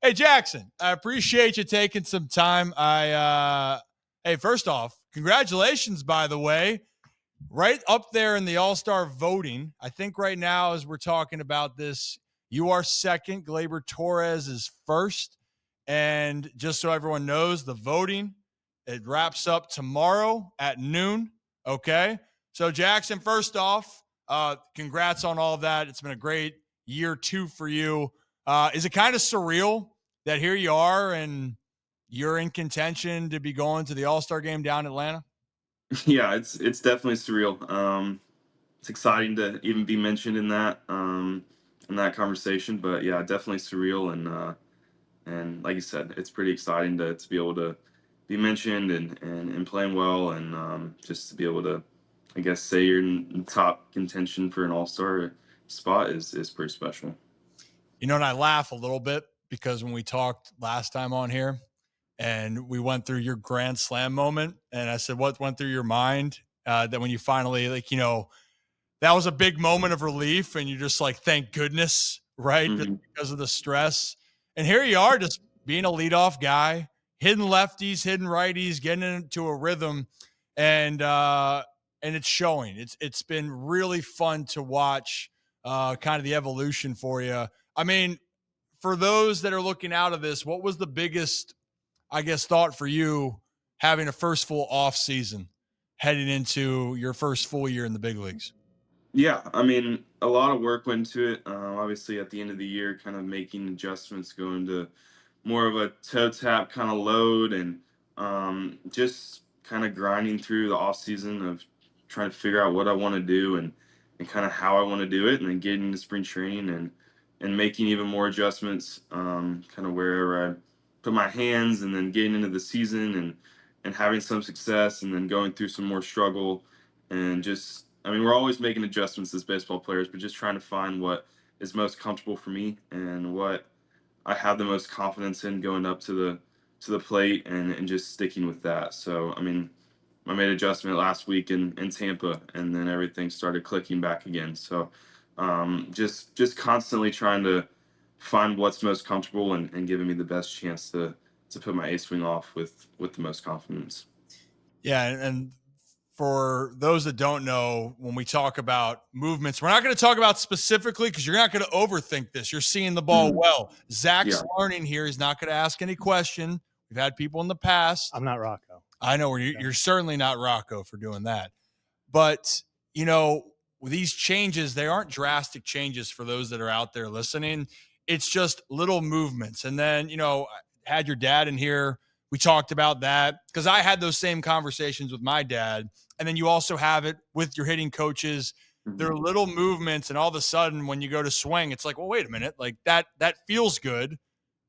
Hey, Jackson, I appreciate you taking some time. Hey, first off, congratulations, by the way. Right up there in the All-Star voting. I think right now, as we're talking about this, you are second. Gleyber Torres is first. And just so everyone knows, the voting, it wraps up tomorrow at noon. Okay. So, Jackson, first off, congrats on all of that. It's been a great year two for you. Is it kind of surreal that here you are and you're in contention to be going to the All-Star game down in Atlanta? Yeah, it's definitely surreal. It's exciting to even be mentioned in that conversation, but yeah, definitely surreal and like you said, it's pretty exciting to be able to be mentioned and playing well and just to be able to, I guess, say you're in top contention for an All Star spot is pretty special. And I laugh a little bit because when we talked last time on here and we went through your grand slam moment, and I said, what went through your mind that when you finally, that was a big moment of relief and you're just like, thank goodness, right? Just Hmm. because of the stress. And here you are just being a leadoff guy, hitting lefties, hitting righties, getting into a rhythm. And it's showing. It's been really fun to watch kind of the evolution for you. I mean, for those that are looking out of this, what was the biggest, I guess, thought for you having a first full off season heading into your first full year in the big leagues? Yeah, I mean, a lot of work went into it. Obviously, at the end of the year, kind of making adjustments, going to more of a toe tap kind of load, and just kind of grinding through the off season of trying to figure out what I want to do and kind of how I want to do it, and then getting into spring training and making even more adjustments, kind of wherever I put my hands, and then getting into the season and having some success, and then going through some more struggle and just I mean, we're always making adjustments as baseball players, but just trying to find what is most comfortable for me and what I have the most confidence in going up to the plate and just sticking with that. So I mean, I made adjustment last week in Tampa, and then everything started clicking back again. So just constantly trying to find what's most comfortable and giving me the best chance to put my A swing off with the most confidence. Yeah, and for those that don't know, when we talk about movements, we're not going to talk about specifically because you're not going to overthink this. You're seeing the ball Mhm. well. Zach's Yeah. learning here. He's not going to ask any question. We've had people in the past. I'm not Rocco. I know you're certainly not Rocco for doing that. But, with these changes, they aren't drastic changes for those that are out there listening. It's just little movements. And then, I had your dad in here. We talked about that because I had those same conversations with my dad. And then you also have it with your hitting coaches. There Mhm. are little movements, and all of a sudden, when you go to swing, it's like, well, wait a minute, like that feels good,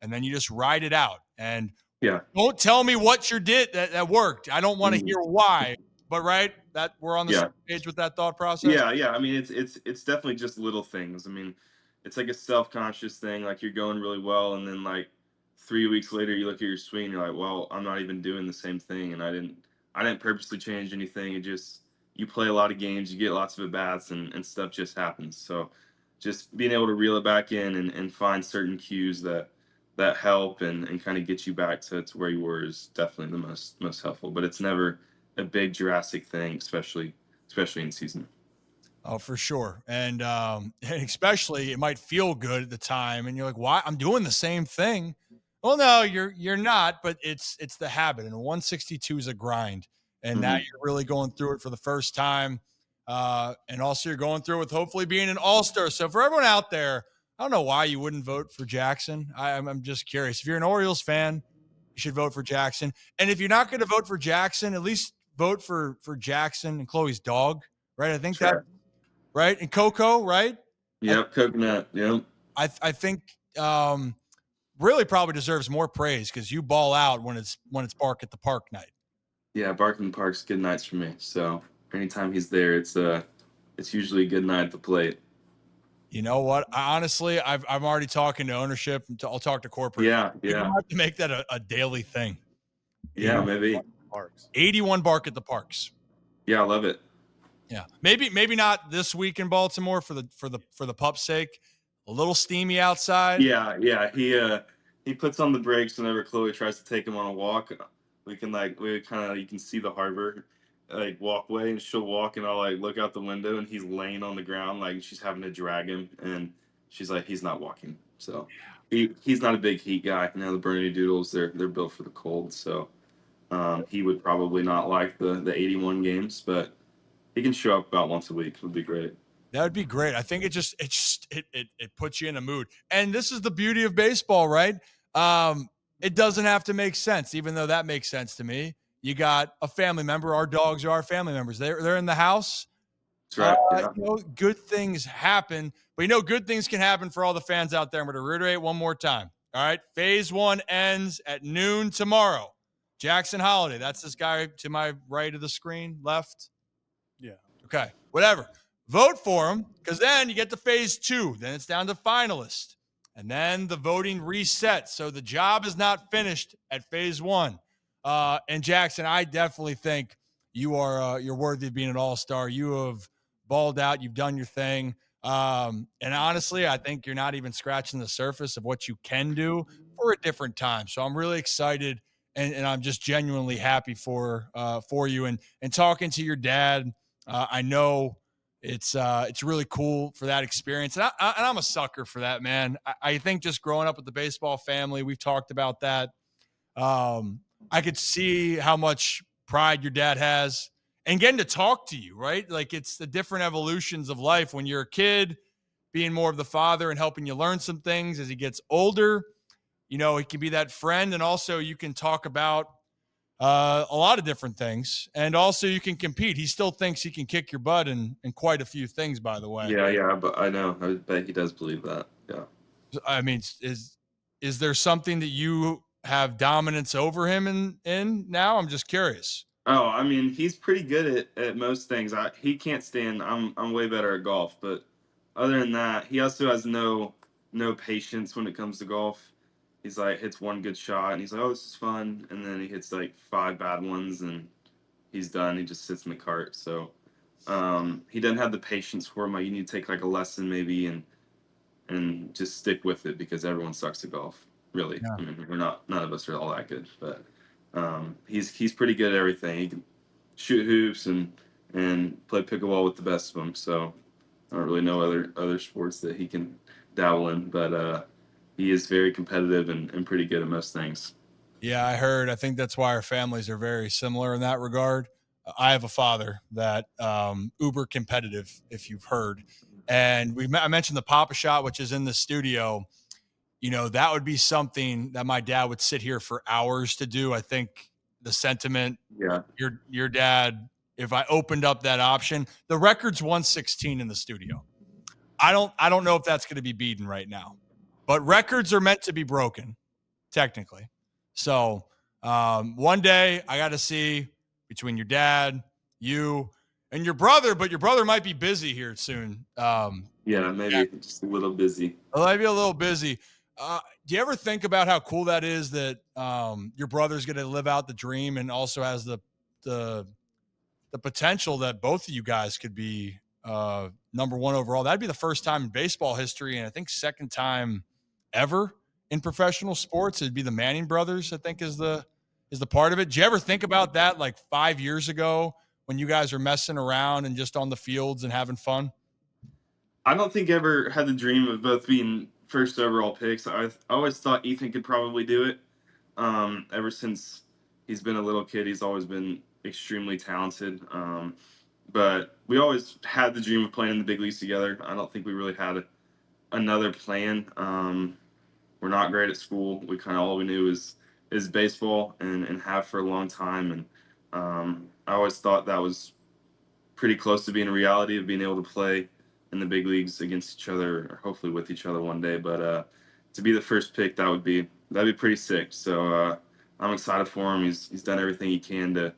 and then you just ride it out. And Yeah. don't tell me what you did that worked. I don't want to Mhm. hear why, but right, that we're on the same Yeah. page with that thought process. Yeah. I mean, it's definitely just little things. I mean, it's like a self-conscious thing. Like you're going really well, and then like 3 weeks later, you look at your swing, and you're like, well, I'm not even doing the same thing, and I didn't purposely change anything. It just you play a lot of games, you get lots of at bats, and stuff just happens. So, just being able to reel it back in and find certain cues that help and kind of get you back to where you were is definitely the most helpful. But it's never a big drastic thing, especially in season. Oh, for sure, and and especially it might feel good at the time, and you're like, "Why? I'm doing the same thing." Well, no, you're not, but it's the habit, and 162 is a grind, and now Hmm. you're really going through it for the first time, and also you're going through it with hopefully being an all star. So for everyone out there, I don't know why you wouldn't vote for Jackson. I'm just curious. If you're an Orioles fan, you should vote for Jackson, and if you're not going to vote for Jackson, at least vote for Jackson and Chloe's dog, right? I think that Sure. right? And Coco, right? I Yep. Coconut. Yep. I think really probably deserves more praise because you ball out when it's bark at the park night. Yeah. Barking Park's good nights for me. So anytime he's there, it's usually a good night at the plate. You know what? Honestly, I'm already talking to ownership. I'll talk to corporate. Yeah. We Yeah. might have to make that a daily thing. Yeah. 81, Maybe. Parks. 81 bark at the parks. Yeah. I love it. Yeah, maybe not this week in Baltimore for the pup's sake. A little steamy outside. Yeah. Yeah. he puts on the brakes whenever Chloe tries to take him on a walk. We kind of, you can see the harbor like walkway, and she'll walk, and I'll like look out the window, and he's laying on the ground like she's having to drag him, and she's like, he's not walking. So he's not a big heat guy. You know, the Bernie Doodles, they're built for the cold. So he would probably not like the 81 games, but he can show up about once a week. It would be great. That would be great. I think it puts you in a mood. And this is the beauty of baseball, right? It doesn't have to make sense, even though that makes sense to me. You got a family member. Our dogs are our family members. They're in the house. That's right. Yeah. Good things happen, but good things can happen for all the fans out there. I'm going to reiterate one more time. All right. Phase 1 ends at noon tomorrow. Jackson Holliday. That's this guy to my right of the screen, left. Yeah. Okay. Whatever. Vote for him, because then you get to phase 2. Then it's down to finalists. And then the voting resets. So the job is not finished at phase 1. And Jackson, I definitely think you're worthy of being an all-star. You have balled out. You've done your thing. And honestly, I think you're not even scratching the surface of what you can do for a different time. So I'm really excited, and I'm just genuinely happy for you. And talking to your dad, I know it's really cool for that experience, and I'm a sucker for that, man. I think just growing up with the baseball family, we've talked about that. I could see how much pride your dad has, and getting to talk to you, right? Like, it's the different evolutions of life when you're a kid, being more of the father and helping you learn some things as he gets older. He can be that friend, and also you can talk about a lot of different things, and also you can compete. He still thinks he can kick your butt in quite a few things, by the way. Yeah, yeah, but I know. I bet he does believe that. Yeah. I mean, is there something that you have dominance over him in now? I'm just curious. Oh, I mean, he's pretty good at most things. He can't stand. I'm way better at golf, but other than that, he also has no patience when it comes to golf. He's like hits one good shot, and he's like, "Oh, this is fun," and then he hits like five bad ones, and he's done. He just sits in the cart. So he doesn't have the patience for him. Like, you need to take like a lesson maybe, and just stick with it, because everyone sucks at golf. Really, Yeah. I mean, we're not. None of us are all that good, but he's pretty good at everything. He can shoot hoops and play pickleball with the best of them. So I don't really know other sports that he can dabble in, but he is very competitive and pretty good at most things. Yeah, I heard. I think that's why our families are very similar in that regard. I have a father that uber competitive, if you've heard, and I mentioned the Papa Shot, which is in the studio. That would be something that my dad would sit here for hours to do. I think the sentiment, Yeah, your dad, if I opened up that option, the record's 116 in the studio. I don't know if that's going to be beaten right now, but records are meant to be broken, technically. So one day I got to see between your dad, you, and your brother, but your brother might be busy here soon. yeah, Yeah, maybe just a little busy. I might be a little busy. Do you ever think about how cool that is that your brother's going to live out the dream, and also has the potential that both of you guys could be number one overall? That'd be the first time in baseball history, and I think second time ever in professional sports. It'd be the Manning brothers, I think, is the part of it. Did you ever think about that like 5 years ago when you guys were messing around and just on the fields and having fun? I don't think I ever had the dream of both being first overall picks. I always thought Ethan could probably do it. Ever since he's been a little kid, he's always been extremely talented. But we always had the dream of playing in the big leagues together. I don't think we really had another plan. We're not great at school. We kind of all we knew is baseball, and have for a long time. And I always thought that was pretty close to being a reality, of being able to play in the big leagues against each other, or hopefully with each other one day. But to be the first pick, that'd be pretty sick. So I'm excited for him. He's done everything he can to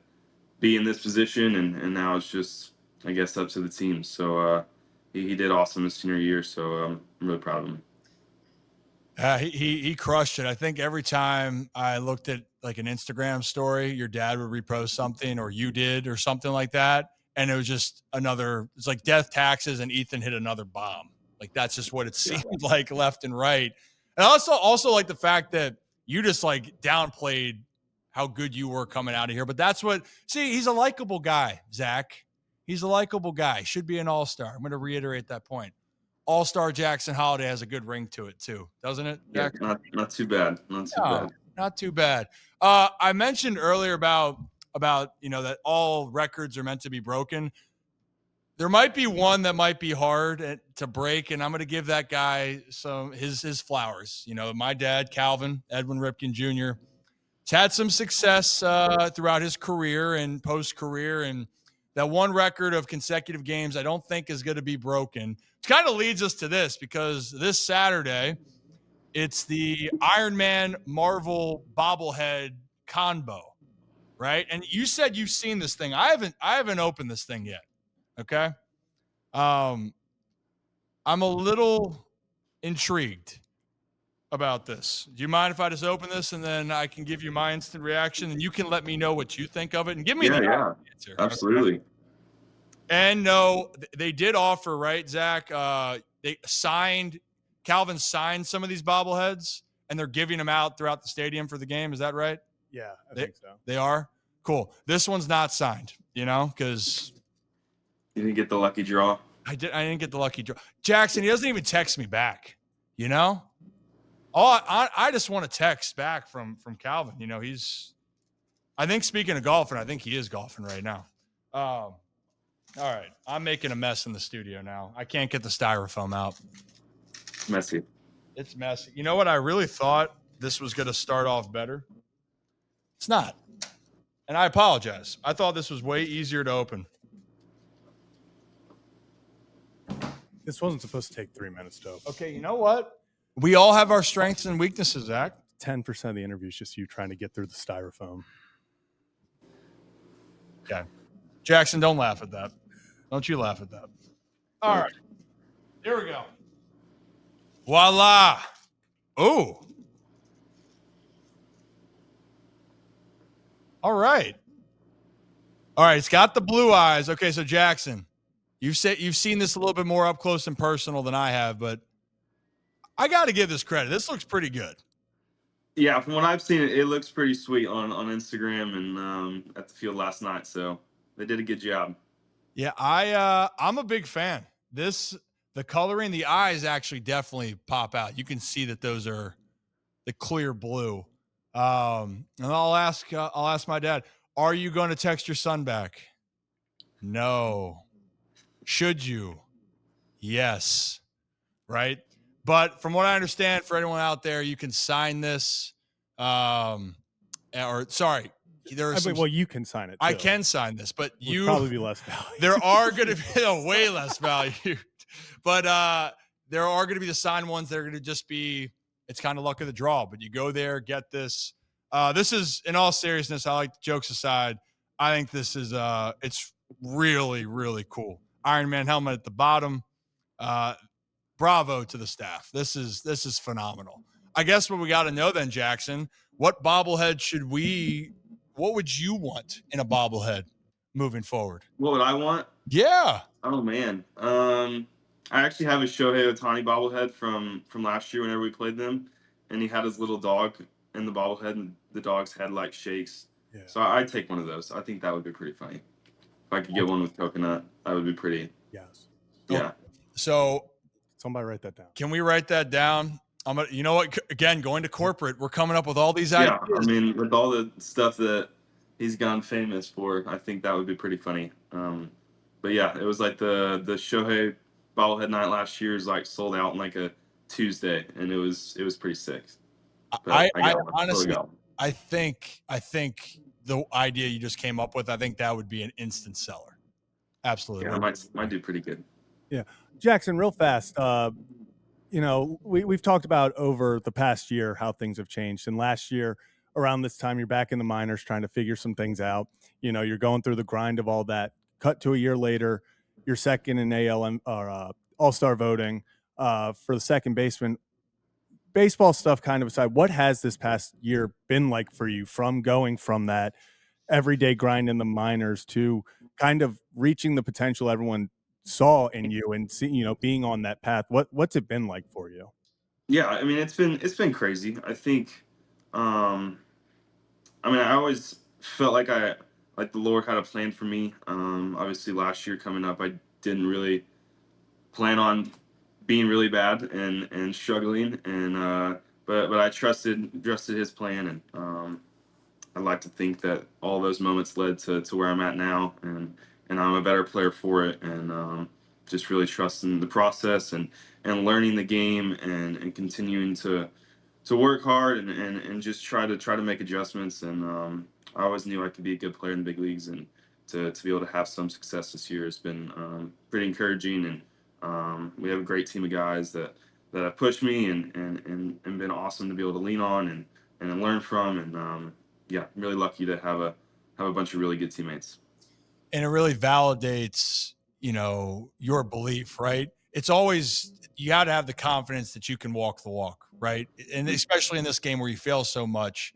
be in this position, and now it's just, I guess, up to the team. So he did awesome his senior year. So I'm really proud of him. He crushed it. I think every time I looked at like an Instagram story, your dad would repost something, or you did, or something like that, and it was just another. It's like death, taxes, and Ethan hit another bomb. Like, that's just what it Yeah. seemed like left and right. And also like the fact that you just like downplayed how good you were coming out of here. But that's what, see, he's a likable guy, Zach. He's a likable guy. Should be an all-star. I'm going to reiterate that point. All-star Jackson Holliday has a good ring to it too, doesn't it, Yeah, Jack? not too bad. Not too No, bad. not too bad. I mentioned earlier about that all records are meant to be broken. There might be one that might be hard to break, and I'm going to give that guy some his flowers. My dad, Calvin Edwin Ripken Jr., has had some success throughout his career and post career, and that one record of consecutive games I don't think is going to be broken. It kind of leads us to this, because this Saturday it's the Iron Man Marvel bobblehead combo, right? And you said you've seen this thing. I haven't opened this thing yet. Okay. I'm a little intrigued about this. Do you mind if I just open this and then I can give you my instant reaction and you can let me know what you think of it and give me the Yeah, answer? Okay? absolutely. And no, they did offer, right, Zach? Calvin signed some of these bobbleheads and they're giving them out throughout the stadium for the game. Is that right? Yeah, I think so. They are? Cool. This one's not signed, because You didn't get the lucky draw. I didn't get the lucky draw. Jackson, he doesn't even text me back, you know? I just want to text back from Calvin. I think, speaking of golfing, I think he is golfing right now. All right. I'm making a mess in the studio now. I can't get the styrofoam out. Messy. It's messy. You know what? I really thought this was going to start off better. It's not. And I apologize. I thought this was way easier to open. This wasn't supposed to take 3 minutes to open. Okay, you know what? We all have our strengths and weaknesses, Zach. 10% of the interview is just you trying to get through the styrofoam. Okay. Jackson, don't laugh at that. Don't you laugh at that. All right. Here we go. Voila. Ooh. All right. All right. It's got the blue eyes. Okay, so Jackson, you've seen this a little bit more up close and personal than I have, but I got to give this credit. This looks pretty good. Yeah, from what I've seen, it looks pretty sweet on Instagram and at the field last night. So they did a good job. Yeah, I'm a big fan. The coloring, the eyes actually definitely pop out. You can see that those are the clear blue. And I'll ask my dad, are you going to text your son back? No. Should you? Yes. Right. But from what I understand, for anyone out there, you can sign this. Or sorry, Well, you can sign it too. I can sign this, but Would probably be less value. There are going to be way less value, but there are going to be the signed ones that are going to just be, it's kind of luck of the draw, but you go there, get this. This is, in all seriousness, I like jokes aside, I think this is, it's really, really cool. Iron Man helmet at the bottom. Bravo to the staff. This is phenomenal. I guess what we got to know then, Jackson, what bobblehead what would you want in a bobblehead moving forward? What would I want? Yeah. Oh man. I actually have a Shohei Ohtani bobblehead from last year whenever we played them, and he had his little dog in the bobblehead, and the dog's head like shakes. Yeah. So I'd take one of those. I think that would be pretty funny. If I could get one with coconut, that would be pretty. Yes. Yeah. So somebody write that down. Can we write that down? You know what? Again, going to corporate, we're coming up with all these ideas. Yeah, I mean, with all the stuff that he's gone famous for, I think that would be pretty funny. But yeah, it was like the Shohei bobblehead night last year is like sold out in like a Tuesday, and it was pretty sick. But I honestly, I think the idea you just came up with, I think that would be an instant seller. Absolutely. Yeah, might do pretty good. Yeah, Jackson, real fast. We've talked about over the past year how things have changed, and last year around this time, you're back in the minors trying to figure some things out. You're going through the grind of all that. Cut to a year later, you're second in ALM or All-Star voting for the second baseman. Baseball stuff kind of aside, what has this past year been like for you from going from that everyday grind in the minors to kind of reaching the potential everyone saw in you and being on that path? What's it been like for you? Yeah, I mean it's been crazy. I think um I mean I always felt like the Lord had a plan for me. Obviously last year coming up I didn't really plan on being really bad and struggling and but I trusted his plan and I'd like to think that all those moments led to where I'm at now, and I'm a better player for it, and just really trusting the process and learning the game and continuing to work hard and just try to make adjustments. And I always knew I could be a good player in the big leagues, and to be able to have some success this year has been pretty encouraging. And we have a great team of guys that have pushed me and been awesome to be able to lean on and learn from. And yeah, I'm really lucky to have a bunch of really good teammates. And it really validates, your belief, right? It's always, you got to have the confidence that you can walk the walk, right? And Mhm. especially in this game where you fail so much,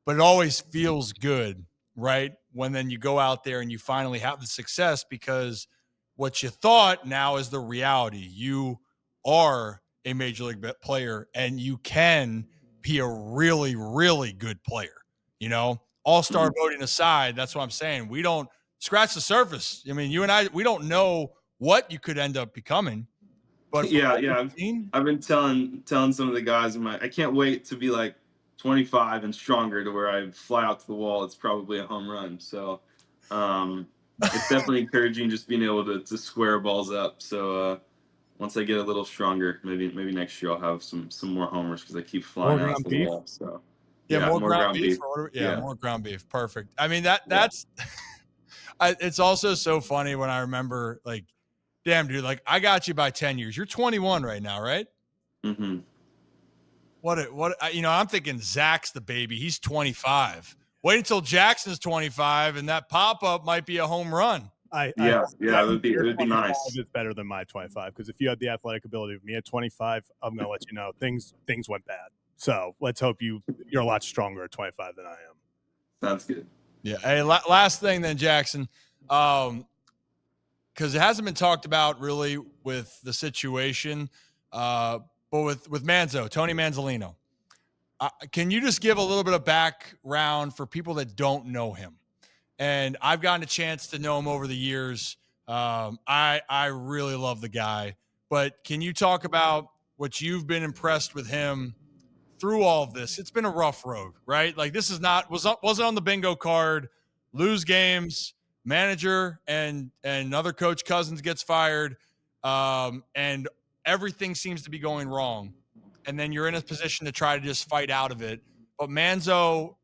but it always feels good, right? When then you go out there and you finally have the success, because what you thought now is the reality. You are a major league player and you can be a really, really good player. All-star Mhm. voting aside, that's what I'm saying. We don't scratch the surface. I mean, you and I, we don't know what you could end up becoming, but from Yeah, what we've yeah. seen, I've been telling some of the guys in my I can't wait to be like 25 and stronger to where I fly out to the wall. It's probably a home run. So um, it's definitely encouraging just being able to square balls up. So once I get a little stronger, maybe next year I'll have some more homers because I keep More flying out ground to the beef. wall. So yeah, yeah, more more ground ground beef beef. or whatever. Yeah, Yeah, more ground beef. Perfect. I mean, that yeah. that's it's also so funny when I remember, like, damn, dude, like, I got you by 10 years. You're 21 right now, right? Hmm. I'm thinking Zach's the baby. He's 25. Wait until Jackson's 25, and that pop up might be a home run. I Yeah, hope yeah. It your would be 25 nice. is better than my 25 because if you had the athletic ability of me at 25, I'm gonna let you know things went bad. So let's hope you're a lot stronger at 25 than I am. Sounds good. Yeah. Hey, last thing then, Jackson, because it hasn't been talked about really with the situation, but with Manzo, Tony Manzolino. Can you just give a little bit of background for people that don't know him? And I've gotten a chance to know him over the years. I really love the guy, but can you talk about what you've been impressed with him through all of this? It's been a rough road, right? Like, this is not wasn't on the bingo card. Lose games, manager and another coach Cousins gets fired, and everything seems to be going wrong. And then you're in a position to try to just fight out of it. But Manzo,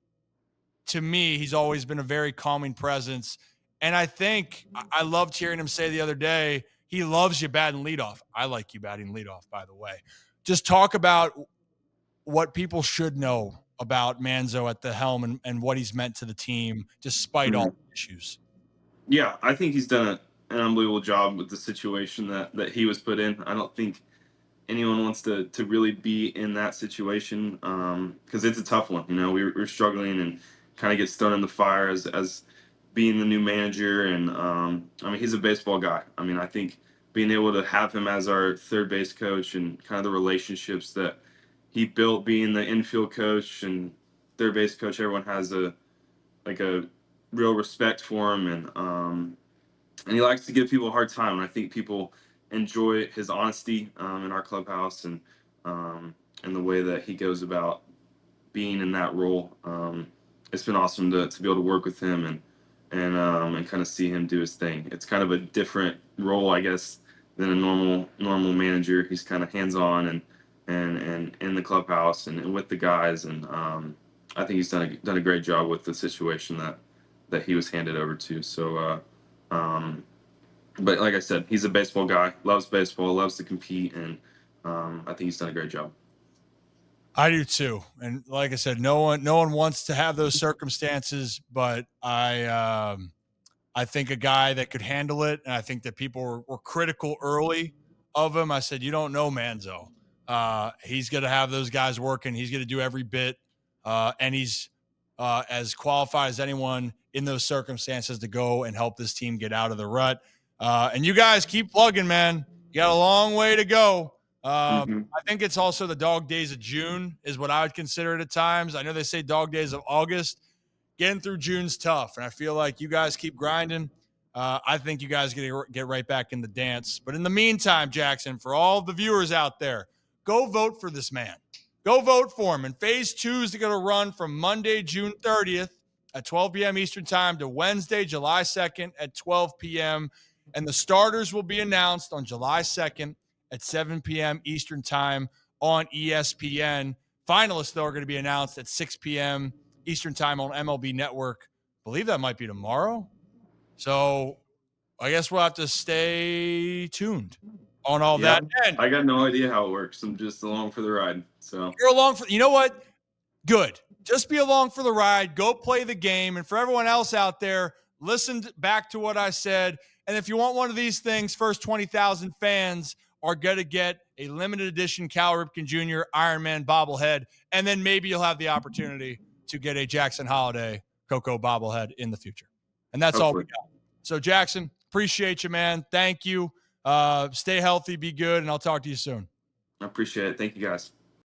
to me, he's always been a very calming presence. And I think I loved hearing him say the other day, he loves you batting leadoff. I like you batting leadoff, by the way. Just talk about what people should know about Manzo at the helm and what he's meant to the team, despite all Mhm. the issues. Yeah, I think he's done an unbelievable job with the situation that he was put in. I don't think anyone wants to really be in that situation because it's a tough one. We're struggling and kind of gets thrown in the fire as being the new manager. And I mean, he's a baseball guy. I mean, I think being able to have him as our third base coach and kind of the relationships that he built, being the infield coach and third base coach, everyone has a real respect for him, and he likes to give people a hard time. And I think people enjoy his honesty in our clubhouse um, and the way that he goes about being in that role. It's been awesome to be able to work with him and kind of see him do his thing. It's kind of a different role, I guess, than a normal manager. He's kind of hands on and in the clubhouse and with the guys. And I think he's done a great job with the situation that he was handed over to. So. But like I said, he's a baseball guy, loves baseball, loves to compete, and I think he's done a great job. I do too. And like I said, no one wants to have those circumstances, but I think a guy that could handle it, and I think that people were critical early of him. I said, you don't know Manzo. He's going to have those guys working. He's going to do every bit, and he's as qualified as anyone in those circumstances to go and help this team get out of the rut. And you guys keep plugging, man. You got a long way to go. Hmm. I think it's also the dog days of June is what I would consider it at times. I know they say dog days of August. Getting through June's tough, and I feel like you guys keep grinding. I think you guys get right back in the dance. But in the meantime, Jackson, for all the viewers out there, go vote for this man. Go vote for him. And phase 2 is going to run from Monday, June 30th at 12 p.m. Eastern time to Wednesday, July 2nd at 12 p.m. And the starters will be announced on July 2nd at 7 p.m. Eastern time on ESPN. Finalists, though, are going to be announced at 6 p.m. Eastern time on MLB Network. I believe that might be tomorrow. So I guess we'll have to stay tuned on all Yeah, that. And I got no idea how it works. I'm just along for the ride. So you're along for, you know what? Good. Just be along for the ride. Go play the game. And for everyone else out there, listen back to what I said. And if you want one of these things, first 20,000 fans are going to get a limited edition Cal Ripken Jr. Iron Man bobblehead. And then maybe you'll have the opportunity to get a Jackson Holliday Coco bobblehead in the future. And that's all we hopefully. got. So, Jackson, appreciate you, man. Thank you. Stay healthy, be good, and I'll talk to you soon. I appreciate it. Thank you guys.